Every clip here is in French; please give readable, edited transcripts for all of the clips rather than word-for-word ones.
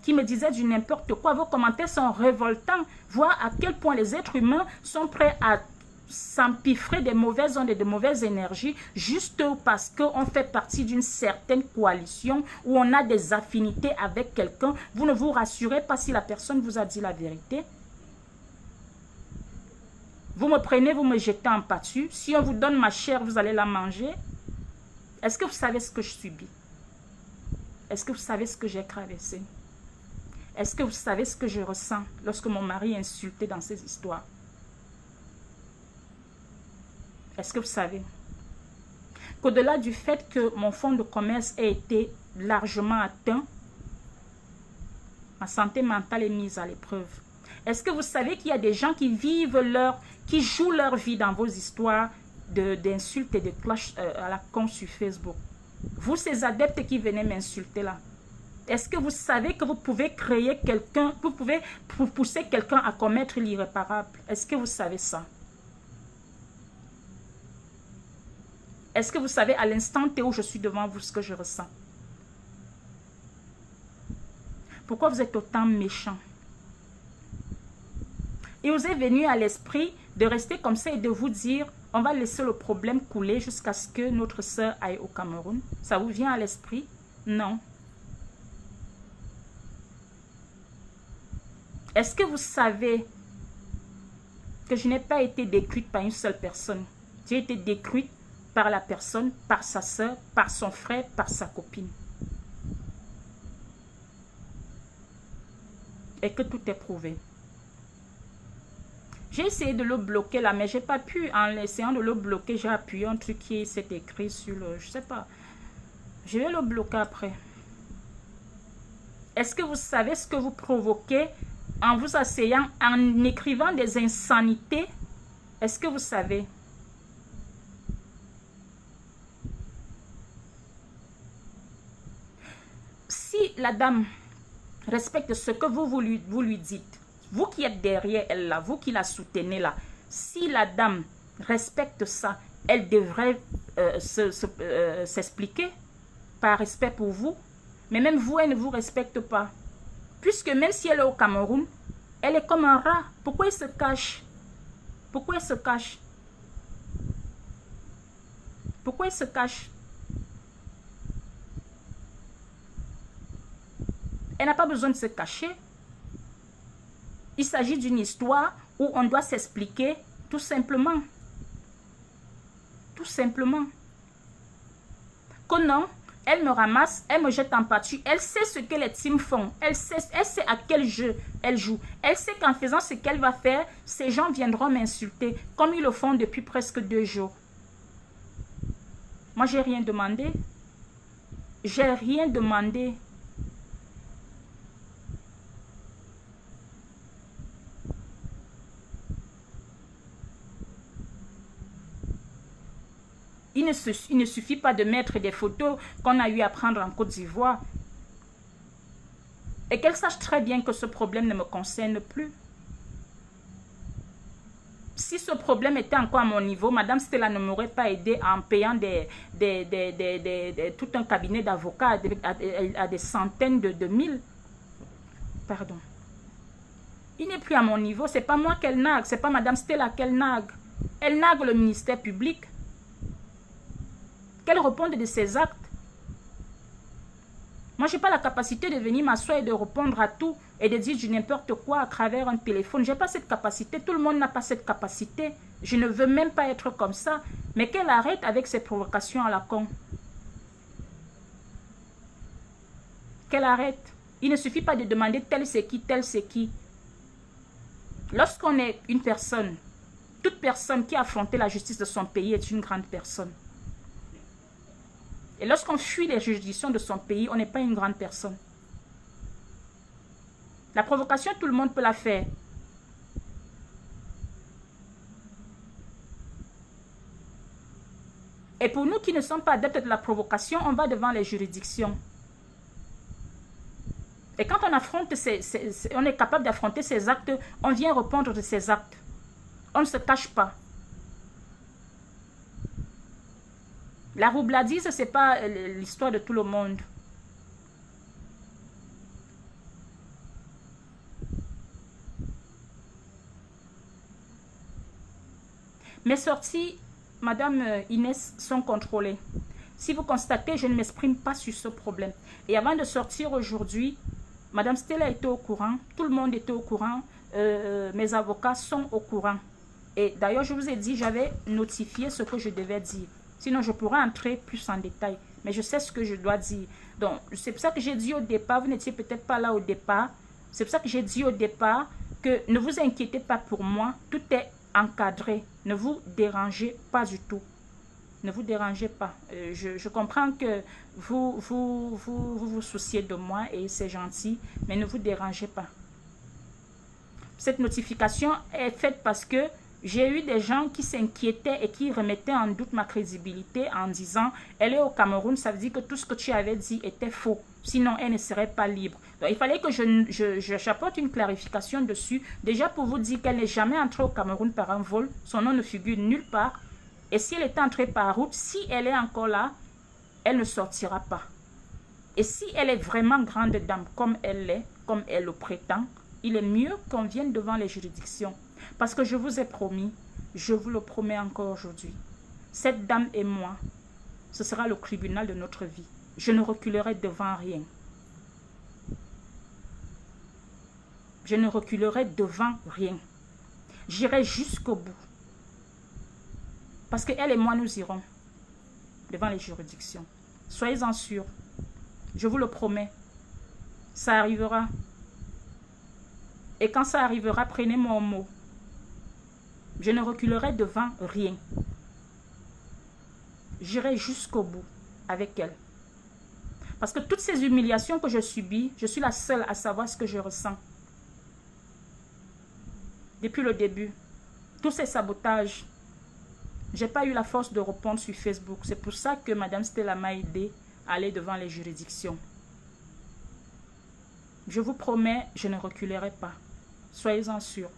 qui me disaient du n'importe quoi. Vos commentaires sont révoltants. Voir à quel point les êtres humains sont prêts à s'empiffrer des mauvaises ondes et de mauvaises énergies juste parce qu'on fait partie d'une certaine coalition où on a des affinités avec quelqu'un. Vous ne vous rassurez pas si la personne vous a dit la vérité. Vous me prenez, vous me jetez en pâture. Si on vous donne ma chair, vous allez la manger. Est-ce que vous savez ce que je subis? Est-ce que vous savez ce que j'ai traversé? Est-ce que vous savez ce que je ressens lorsque mon mari est insulté dans ces histoires? Est-ce que vous savez qu'au-delà du fait que mon fonds de commerce ait été largement atteint, ma santé mentale est mise à l'épreuve? Est-ce que vous savez qu'il y a des gens qui qui jouent leur vie dans vos histoires d'insultes et de clash à la con sur Facebook? Vous, ces adeptes qui venez m'insulter là, est-ce que vous savez que vous pouvez créer quelqu'un, vous pouvez pousser quelqu'un à commettre l'irréparable? Est-ce que vous savez ça? Est-ce que vous savez à l'instant T où je suis devant vous ce que je ressens? Pourquoi vous êtes autant méchant? Il vous est venu à l'esprit de rester comme ça et de vous dire, on va laisser le problème couler jusqu'à ce que notre sœur aille au Cameroun. Ça vous vient à l'esprit? Non. Est-ce que vous savez que je n'ai pas été détruite par une seule personne? J'ai été détruite par la personne, par sa sœur, par son frère, par sa copine. Et que tout est prouvé. J'ai essayé de le bloquer là, mais je n'ai pas pu. En essayant de le bloquer, j'ai appuyé un truc qui s'est écrit sur le... Je ne sais pas. Je vais le bloquer après. Est-ce que vous savez ce que vous provoquez en vous asseyant, en écrivant des insanités? Est-ce que vous savez? Si la dame respecte ce que vous lui dites, vous qui êtes derrière elle là, vous qui la soutenez là, si la dame respecte ça, elle devrait s'expliquer par respect pour vous. Mais même vous, elle ne vous respecte pas. Puisque même si elle est au Cameroun, elle est comme un rat. Pourquoi elle se cache? Pourquoi elle se cache? Pourquoi elle se cache? Elle n'a pas besoin de se cacher. Il s'agit d'une histoire où on doit s'expliquer tout simplement. Tout simplement. Que non, elle me ramasse, elle me jette en pâture. Elle sait ce que les teams font. Elle sait à quel jeu elle joue. Elle sait qu'en faisant ce qu'elle va faire, ces gens viendront m'insulter comme ils le font depuis presque 2 jours. Moi, j'ai rien demandé. J'ai rien demandé. Il ne suffit pas de mettre des photos qu'on a eu à prendre en Côte d'Ivoire. Et qu'elle sache très bien que ce problème ne me concerne plus. Si ce problème était encore à mon niveau, Madame Stella ne m'aurait pas aidé en payant tout un cabinet d'avocats à des centaines de mille. Pardon. Il n'est plus à mon niveau. Ce n'est pas moi qu'elle nague. Ce n'est pas Madame Stella qu'elle nague. Elle nague le ministère public. Qu'elle réponde de ses actes. Moi, je n'ai pas la capacité de venir m'asseoir et de répondre à tout et de dire du n'importe quoi à travers un téléphone. Je n'ai pas cette capacité. Tout le monde n'a pas cette capacité. Je ne veux même pas être comme ça. Mais qu'elle arrête avec ses provocations à la con. Qu'elle arrête. Il ne suffit pas de demander tel c'est qui, tel c'est qui. Lorsqu'on est une personne, toute personne qui a affronté la justice de son pays est une grande personne. Et lorsqu'on fuit les juridictions de son pays, on n'est pas une grande personne. La provocation, tout le monde peut la faire. Et pour nous qui ne sommes pas adeptes de la provocation, on va devant les juridictions. Et quand on affronte on est capable d'affronter ces actes, on vient répondre de ces actes. On ne se cache pas. La roubladise, ce n'est pas l'histoire de tout le monde. Mes sorties, Madame Inès, sont contrôlées. Si vous constatez, je ne m'exprime pas sur ce problème. Et avant de sortir aujourd'hui, Madame Stella était au courant, tout le monde était au courant, mes avocats sont au courant. Et d'ailleurs, je vous ai dit, j'avais notifié ce que je devais dire. Sinon, je pourrais entrer plus en détail. Mais je sais ce que je dois dire. Donc, c'est pour ça que j'ai dit au départ, vous n'étiez peut-être pas là au départ. C'est pour ça que j'ai dit au départ que ne vous inquiétez pas pour moi. Tout est encadré. Ne vous dérangez pas du tout. Ne vous dérangez pas. Je comprends que vous souciez de moi et c'est gentil, mais ne vous dérangez pas. Cette notification est faite parce que j'ai eu des gens qui s'inquiétaient et qui remettaient en doute ma crédibilité en disant « Elle est au Cameroun, ça veut dire que tout ce que tu avais dit était faux. Sinon, elle ne serait pas libre. » Donc, il fallait que j'apporte une clarification dessus. Déjà pour vous dire qu'elle n'est jamais entrée au Cameroun par un vol. Son nom ne figure nulle part. Et si elle est entrée par route, si elle est encore là, elle ne sortira pas. Et si elle est vraiment grande dame comme elle l'est, comme elle le prétend, il est mieux qu'on vienne devant les juridictions. Parce que je vous ai promis, je vous le promets encore aujourd'hui, cette dame et moi, ce sera le tribunal de notre vie. Je ne reculerai devant rien. Je ne reculerai devant rien. J'irai jusqu'au bout. Parce qu'elle et moi, nous irons devant les juridictions. Soyez-en sûrs. Je vous le promets. Ça arrivera. Et quand ça arrivera, prenez mon mot. Je ne reculerai devant rien. J'irai jusqu'au bout avec elle. Parce que toutes ces humiliations que je subis, je suis la seule à savoir ce que je ressens. Depuis le début, tous ces sabotages, je n'ai pas eu la force de répondre sur Facebook. C'est pour ça que Madame Stella m'a aidé à aller devant les juridictions. Je vous promets, je ne reculerai pas. Soyez-en sûrs.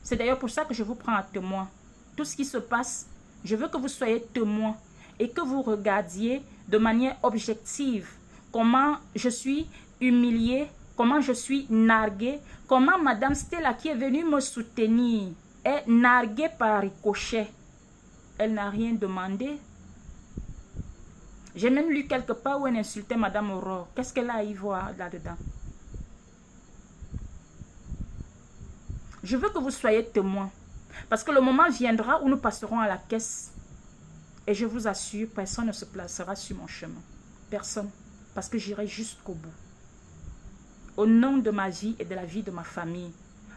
C'est d'ailleurs pour ça que je vous prends à témoin. Tout ce qui se passe, je veux que vous soyez témoin et que vous regardiez de manière objective comment je suis humiliée, comment je suis narguée, comment Madame Stella qui est venue me soutenir est narguée par ricochet. Elle n'a rien demandé. J'ai même lu quelque part où elle insultait Madame Aurore. Qu'est-ce qu'elle a à y voir là-dedans? Je veux que vous soyez témoins. Parce que le moment viendra où nous passerons à la caisse. Et je vous assure, personne ne se placera sur mon chemin. Personne. Parce que j'irai jusqu'au bout. Au nom de ma vie et de la vie de ma famille.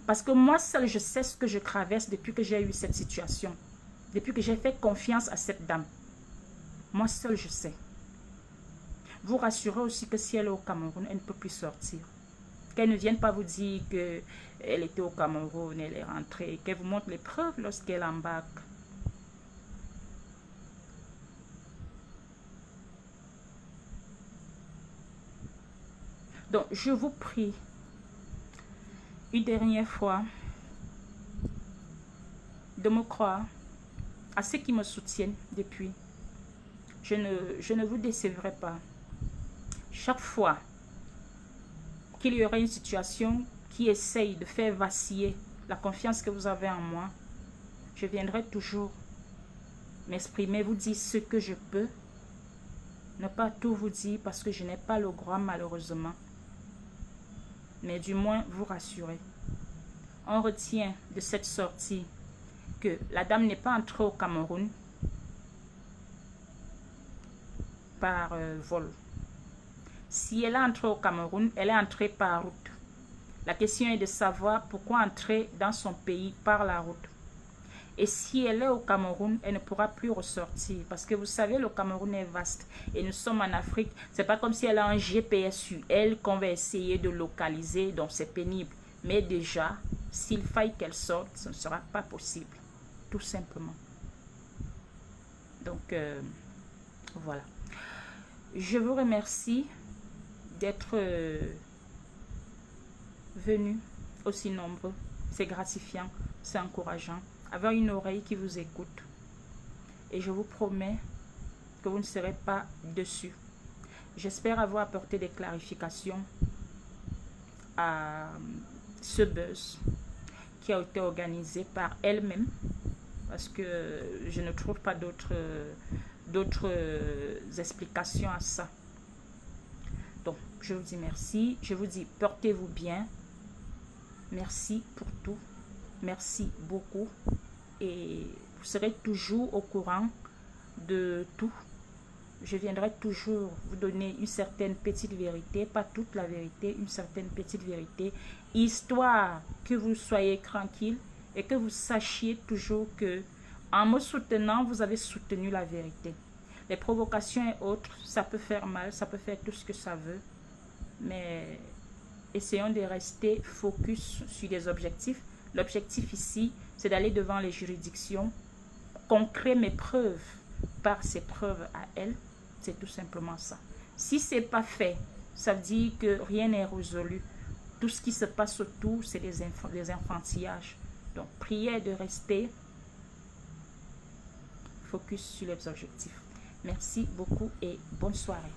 Parce que moi seule, je sais ce que je traverse depuis que j'ai eu cette situation. Depuis que j'ai fait confiance à cette dame. Moi seule, je sais. Vous rassurez aussi que si elle est au Cameroun, elle ne peut plus sortir. Qu'elle ne vienne pas vous dire qu'elle était au Cameroun, elle est rentrée, qu'elle vous montre les preuves lorsqu'elle embarque. Donc, je vous prie, une dernière fois, de me croire à ceux qui me soutiennent depuis. Je ne vous décevrai pas. Chaque fois qu'il y aura une situation qui essaye de faire vaciller la confiance que vous avez en moi, je viendrai toujours m'exprimer, vous dire ce que je peux. Ne pas tout vous dire parce que je n'ai pas le droit malheureusement. Mais du moins vous rassurer. On retient de cette sortie que la dame n'est pas entrée au Cameroun par vol. Si elle est entrée au Cameroun, elle est entrée par route. La question est de savoir pourquoi entrer dans son pays par la route. Et si elle est au Cameroun, elle ne pourra plus ressortir. Parce que vous savez, le Cameroun est vaste. Et nous sommes en Afrique. C'est pas comme si elle a un GPS sur elle qu'on va essayer de localiser. Donc c'est pénible. Mais déjà, s'il faille qu'elle sorte, ce ne sera pas possible. Tout simplement. Donc, voilà. Je vous remercie d'être venus aussi nombreux. C'est gratifiant, c'est encourageant. Avoir une oreille qui vous écoute. Et je vous promets que vous ne serez pas déçus. J'espère avoir apporté des clarifications à ce buzz qui a été organisé par elle-même. parce que je ne trouve pas d'autres explications à ça. Donc, je vous dis merci. Je vous dis, portez-vous bien. Merci pour tout. Merci beaucoup. Et vous serez toujours au courant de tout. Je viendrai toujours vous donner une certaine petite vérité, pas toute la vérité, une certaine petite vérité, histoire que vous soyez tranquille et que vous sachiez toujours que en me soutenant, vous avez soutenu la vérité. Les provocations et autres, ça peut faire mal, ça peut faire tout ce que ça veut, mais essayons de rester focus sur des objectifs. L'objectif ici, c'est d'aller devant les juridictions, qu'on crée mes preuves par ces preuves à elles. C'est tout simplement ça. Si ce n'est pas fait, ça veut dire que rien n'est résolu. Tout ce qui se passe autour, c'est des enfantillages. Donc, priez de rester focus sur les objectifs. Merci beaucoup et bonne soirée.